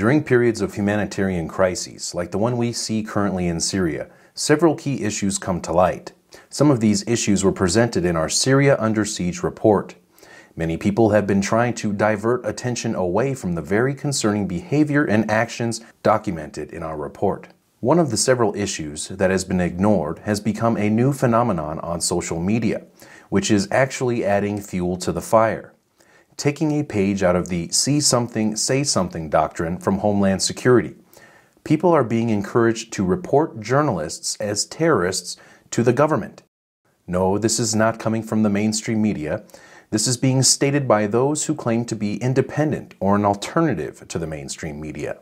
During periods of humanitarian crises, like the one we see currently in Syria, several key issues come to light. Some of these issues were presented in our Syria Under Siege report. Many people have been trying to divert attention away from the very concerning behavior and actions documented in our report. One of the several issues that has been ignored has become a new phenomenon on social media, which is actually adding fuel to the fire. Taking a page out of the see something, say something doctrine from Homeland Security, people are being encouraged to report journalists as terrorists to the government. No, this is not coming from the mainstream media. This is being stated by those who claim to be independent or an alternative to the mainstream media.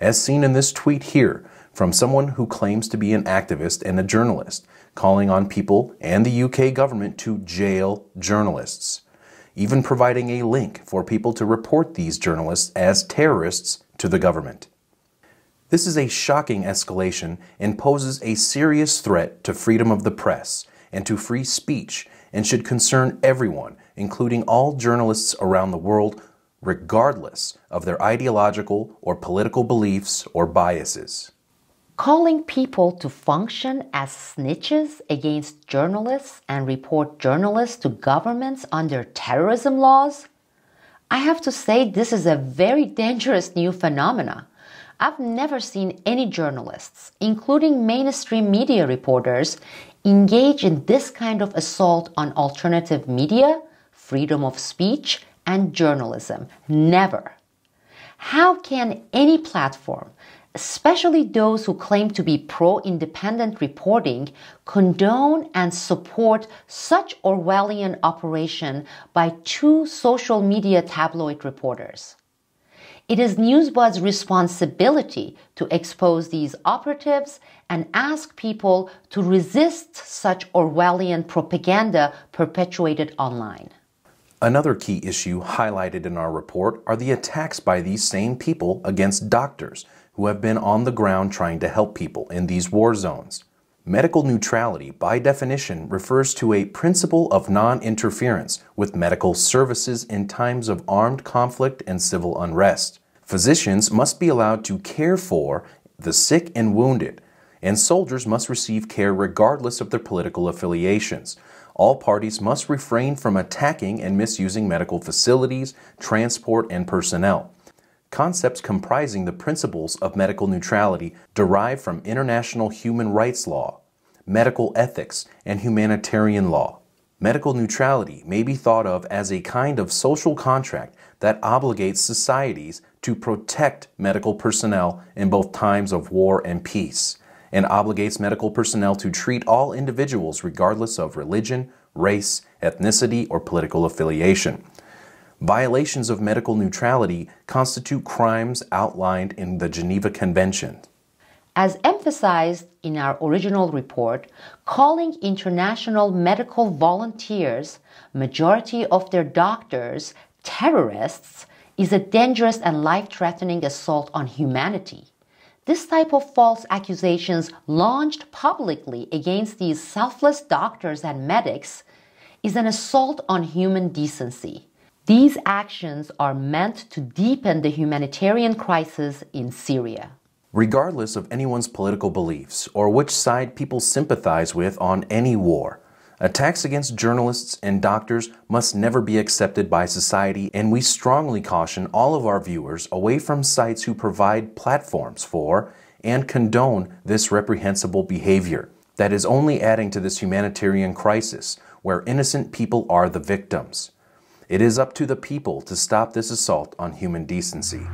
As seen in this tweet here from someone who claims to be an activist and a journalist, calling on people and the UK government to jail journalists, even providing a link for people to report these journalists as terrorists to the government. This is a shocking escalation and poses a serious threat to freedom of the press and to free speech, and should concern everyone, including all journalists around the world, regardless of their ideological or political beliefs or biases. Calling people to function as snitches against journalists and report journalists to governments under terrorism laws? I have to say this is a very dangerous new phenomena. I've never seen any journalists, including mainstream media reporters, engage in this kind of assault on alternative media, freedom of speech, and journalism. Never. How can any platform, especially those who claim to be pro-independent reporting, condone and support such Orwellian operation by two social media tabloid reporters? It is Newsbud's responsibility to expose these operatives and ask people to resist such Orwellian propaganda perpetuated online. Another key issue highlighted in our report are the attacks by these same people against doctors who have been on the ground trying to help people in these war zones. Medical neutrality, by definition, refers to a principle of non-interference with medical services in times of armed conflict and civil unrest. Physicians must be allowed to care for the sick and wounded, and soldiers must receive care regardless of their political affiliations. All parties must refrain from attacking and misusing medical facilities, transport, and personnel. Concepts comprising the principles of medical neutrality derive from international human rights law, medical ethics, and humanitarian law. Medical neutrality may be thought of as a kind of social contract that obligates societies to protect medical personnel in both times of war and peace, and obligates medical personnel to treat all individuals regardless of religion, race, ethnicity, or political affiliation. Violations of medical neutrality constitute crimes outlined in the Geneva Convention. As emphasized in our original report, calling international medical volunteers, majority of their doctors, terrorists, is a dangerous and life-threatening assault on humanity. This type of false accusations launched publicly against these selfless doctors and medics is an assault on human decency. These actions are meant to deepen the humanitarian crisis in Syria. Regardless of anyone's political beliefs or which side people sympathize with on any war, attacks against journalists and doctors must never be accepted by society, and we strongly caution all of our viewers away from sites who provide platforms for and condone this reprehensible behavior that is only adding to this humanitarian crisis where innocent people are the victims. It is up to the people to stop this assault on human decency.